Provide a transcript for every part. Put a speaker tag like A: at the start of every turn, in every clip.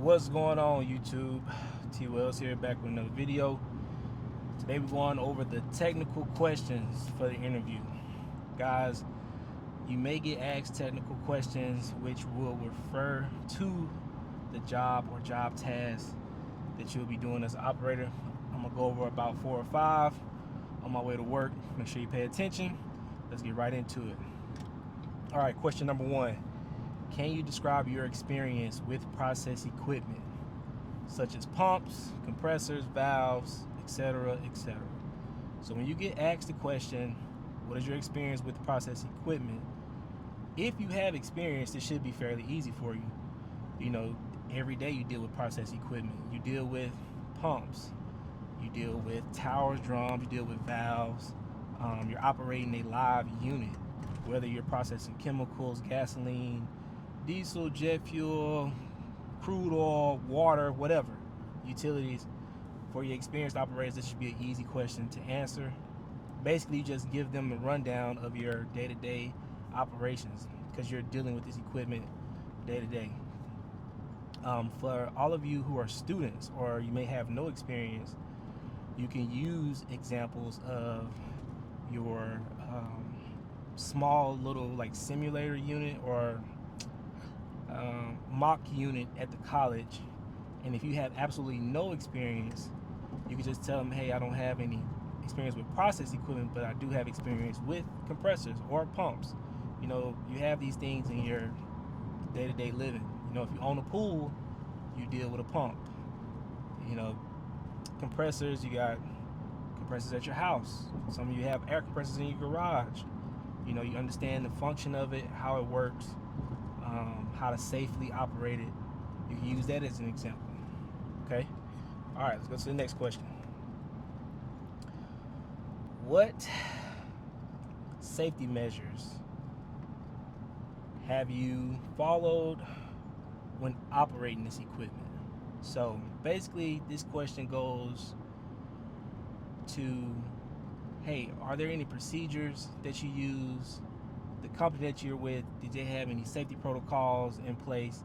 A: What's going on, YouTube? T Wells here, back with another video. Today we're going over the technical questions for the interview. Guys, you may get asked technical questions which will refer to the job or job task that you'll be doing as an operator. I'm gonna go over about 4 or 5 on my way to work. Make sure you pay attention. Let's get right into it. All right, question number 1. Can you describe your experience with process equipment, such as pumps, compressors, valves, etc., etc.? So when you get asked the question, what is your experience with process equipment? If you have experience, it should be fairly easy for you. You know, every day you deal with process equipment. You deal with pumps, you deal with towers, drums, you deal with valves. You're operating a live unit, whether you're processing chemicals, gasoline, diesel, jet fuel, crude oil, water, whatever, utilities. For your experienced operators, this should be an easy question to answer. Basically, you just give them a rundown of your day-to-day operations because you're dealing with this equipment day-to-day. For all of you who are students or you may have no experience, you can use examples of your small little like simulator unit or mock unit at the college. And if you have absolutely no experience, you can just tell them, hey, I don't have any experience with process equipment, but I do have experience with compressors or pumps. You know, you have these things in your day-to-day living. You know, if you own a pool, you deal with a pump. You know, compressors, you got compressors at your house. Some of you have air compressors in your garage. You know, you understand the function of it, how it works, how to safely operate it. You can use that as an example. Okay? All right, let's go to the next question. What safety measures have you followed when operating this equipment? So basically, this question goes to, hey, are there any procedures that you use? The company that you're with, did they have any safety protocols in place?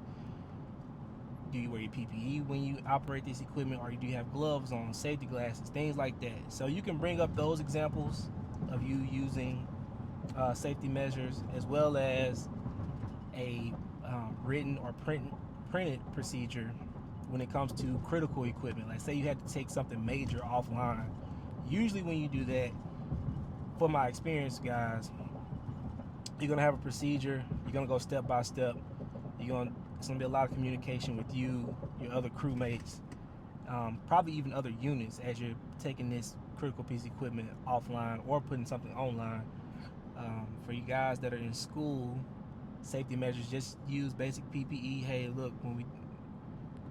A: Do you wear your PPE when you operate this equipment, or do you have gloves on, safety glasses, things like that? So you can bring up those examples of you using safety measures, as well as a written or printed procedure when it comes to critical equipment. Like say you had to take something major offline. Usually when you do that, for my experience, guys, you're gonna have a procedure. You're gonna go step by step. It's gonna be a lot of communication with you, your other crewmates, probably even other units as you're taking this critical piece of equipment offline or putting something online. For you guys that are in school, safety measures, just use basic PPE. Hey, look, when we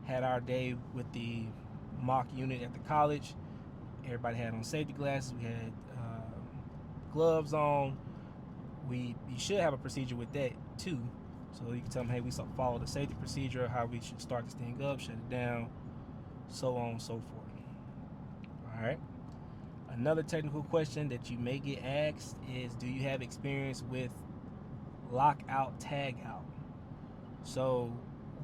A: had our day with the mock unit at the college, everybody had on safety glasses. We had gloves on. You should have a procedure with that too. So you can tell them, hey, we follow the safety procedure, how we should start this thing up, shut it down, so on and so forth. All right. Another technical question that you may get asked is, do you have experience with lockout, tagout? So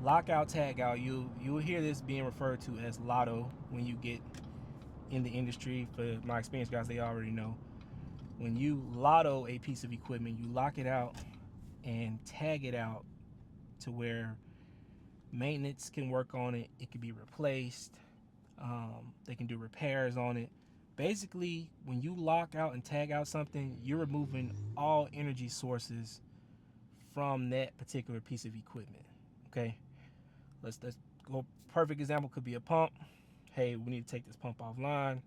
A: lockout, tagout, you will hear this being referred to as lotto when you get in the industry. For my experience, guys, they already know. When you lotto a piece of equipment, you lock it out and tag it out to where maintenance can work on it. It can be replaced. They can do repairs on it. Basically, when you lock out and tag out something, you're removing all energy sources from that particular piece of equipment. Okay, let's go. Perfect example could be a pump. Hey, we need to take this pump offline,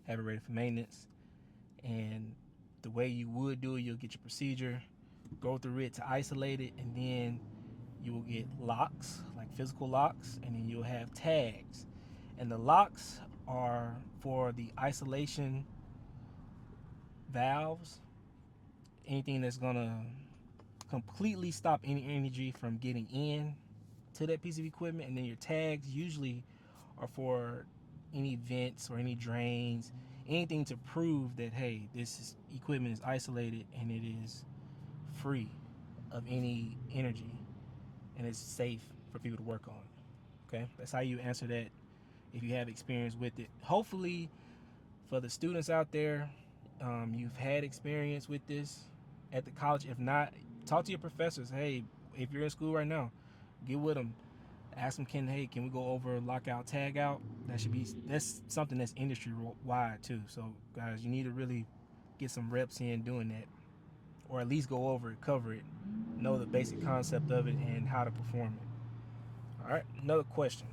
A: have it ready for maintenance. And the way you would do it, you'll get your procedure, go through it to isolate it, and then you will get locks, like physical locks, and then you'll have tags. And the locks are for the isolation valves, anything that's gonna completely stop any energy from getting in to that piece of equipment. And then your tags usually are for any vents or any drains, anything to prove that, hey, equipment is isolated and it is free of any energy and it's safe for people to work on. Okay, that's how you answer that if you have experience with it. Hopefully, for the students out there, you've had experience with this at the college. If not, talk to your professors. Hey, if you're in school right now, get with them. Ask them, can we go over lockout, tagout? That's something that's industry wide too. So guys, you need to really get some reps in doing that, or at least go over it, cover it, know the basic concept of it and how to perform it. All right, another question.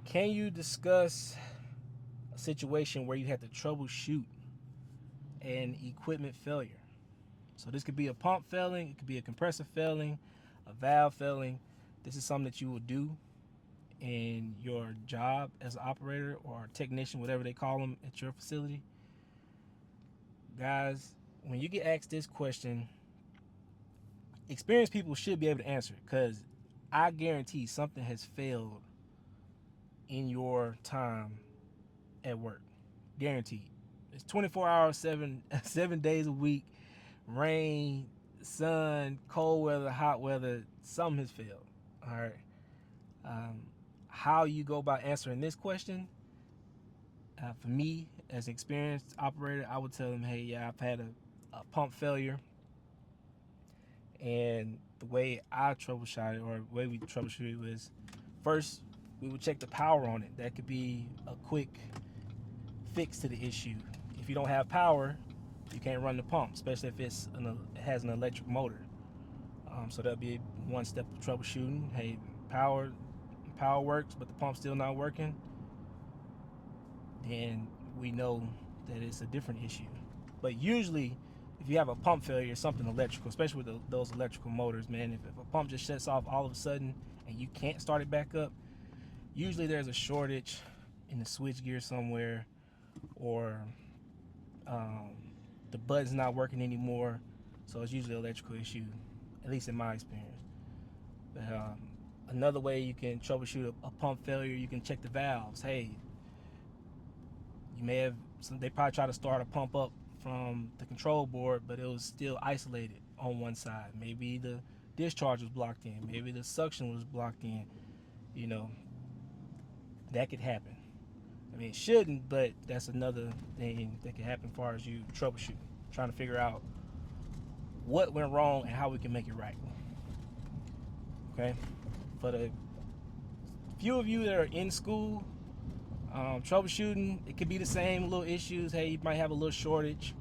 A: Can you discuss a situation where you had to troubleshoot an equipment failure? So this could be a pump failing, it could be a compressor failing, a valve failing. This is something that you will do in your job as an operator or a technician, whatever they call them at your facility. Guys, when you get asked this question, experienced people should be able to answer it, because I guarantee something has failed in your time at work. Guaranteed. It's 24 hours, 7 days a week, rain, sun, cold weather, hot weather. Something has failed. All right. How you go about answering this question? For me, as an experienced operator, I would tell them, hey, yeah, I've had a pump failure. And the way I troubleshoot it, or the way we troubleshoot it, was first we would check the power on it. That could be a quick fix to the issue. If you don't have power, you can't run the pump, especially if it has an electric motor. So that'll be one step of troubleshooting. Hey, power works, but the pump's still not working. Then we know that it's a different issue. But usually, if you have a pump failure, it's something electrical, especially with those electrical motors, man. If a pump just shuts off all of a sudden and you can't start it back up, usually there's a shortage in the switch gear somewhere, or the button's not working anymore. So it's usually an electrical issue, at least in my experience. But another way you can troubleshoot a pump failure, you can check the valves. Hey, they probably try to start a pump up from the control board, but it was still isolated on one side. Maybe the discharge was blocked in. Maybe the suction was blocked in. That could happen. I mean, it shouldn't, but that's another thing that can happen as far as you troubleshooting, trying to figure out what went wrong and how we can make it right. Okay? For the few of you that are in school, troubleshooting, it could be the same little issues. Hey, you might have a little shortage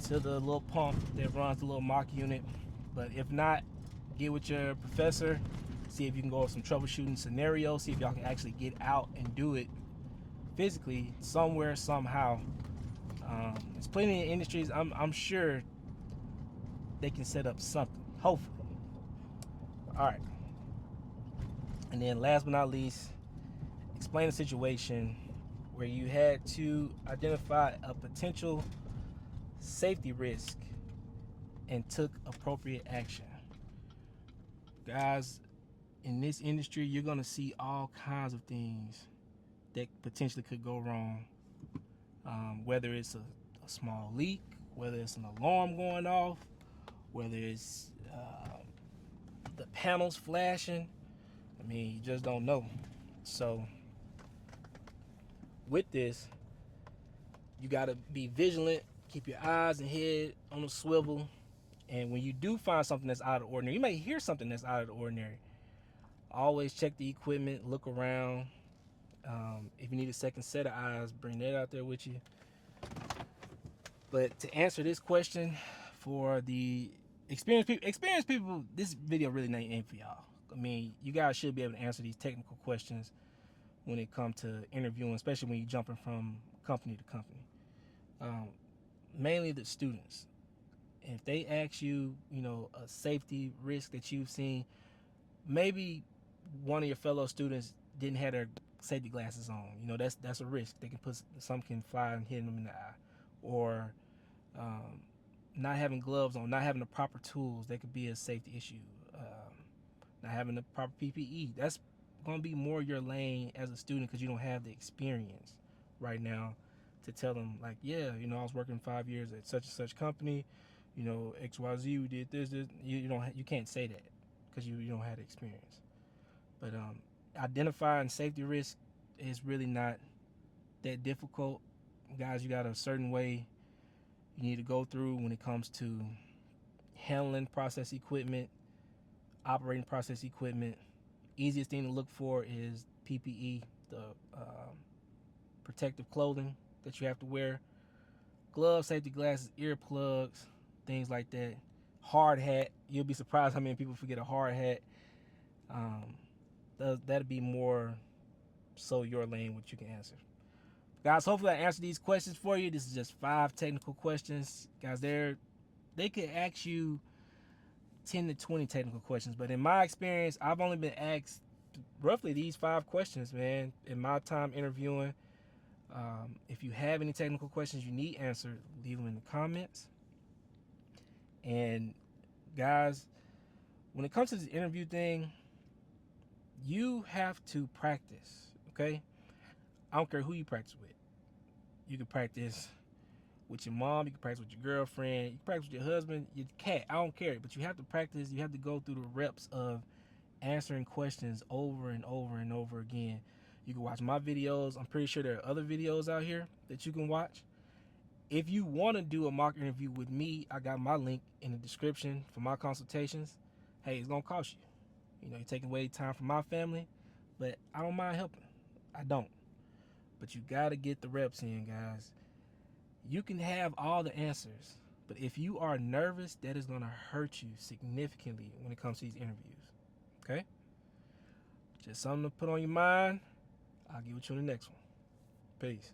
A: to the little pump that runs the little mock unit. But if not, get with your professor, see if you can go over some troubleshooting scenarios, see if y'all can actually get out and do it physically somewhere, somehow. There's plenty of industries, I'm sure they can set up something, hopefully. All right. And then last but not least, explain a situation where you had to identify a potential safety risk and took appropriate action. Guys, in this industry, you're going to see all kinds of things that potentially could go wrong. Whether it's a small leak, whether it's an alarm going off, whether it's the panels flashing. I mean, you just don't know. So with this, you got to be vigilant, keep your eyes and head on a swivel. And when you do find something that's out of the ordinary, you may hear something that's out of the ordinary, always check the equipment, look around. If you need a second set of eyes, bring that out there with you. But to answer this question, for the experienced people, this video really ain't for y'all. I mean, you guys should be able to answer these technical questions when it comes to interviewing, especially when you're jumping from company to company. Mainly the students. If they ask you, a safety risk that you've seen, maybe one of your fellow students didn't have their safety glasses on. That's a risk. Some can fly and hit them in the eye, or not having gloves on, not having the proper tools. That could be a safety issue. Not having the proper PPE. That's going to be more your lane as a student, because you don't have the experience right now to tell them, like, yeah, I was working 5 years at such and such company, XYZ, we did this. You can't say that because you don't have the experience. But identifying safety risk is really not that difficult. Guys, you got a certain way you need to go through when it comes to handling process equipment, operating process equipment. Easiest thing to look for is PPE, the protective clothing that you have to wear, gloves, safety glasses, earplugs, things like that. Hard hat. You'll be surprised how many people forget a hard hat. That'd be more so your lane, what you can answer. Guys, hopefully I answered these questions for you. This is just 5 technical questions. Guys, they could ask you 10 to 20 technical questions, but in my experience, I've only been asked roughly these 5 questions, man, in my time interviewing. If you have any technical questions you need answered, leave them in the comments. And guys, when it comes to this interview thing, you have to practice, okay? I don't care who you practice with. You can practice with your mom, you can practice with your girlfriend, you can practice with your husband, your cat, I don't care. But you have to practice, you have to go through the reps of answering questions over and over and over again. You can watch my videos. I'm pretty sure there are other videos out here that you can watch. If you want to do a mock interview with me, I got my link in the description for my consultations. Hey, it's going to cost you. You know, you're taking away time from my family, but I don't mind helping. I don't. But you got to get the reps in, guys. You can have all the answers, but if you are nervous, that is going to hurt you significantly when it comes to these interviews. Okay? Just something to put on your mind. I'll get with you on the next one. Peace.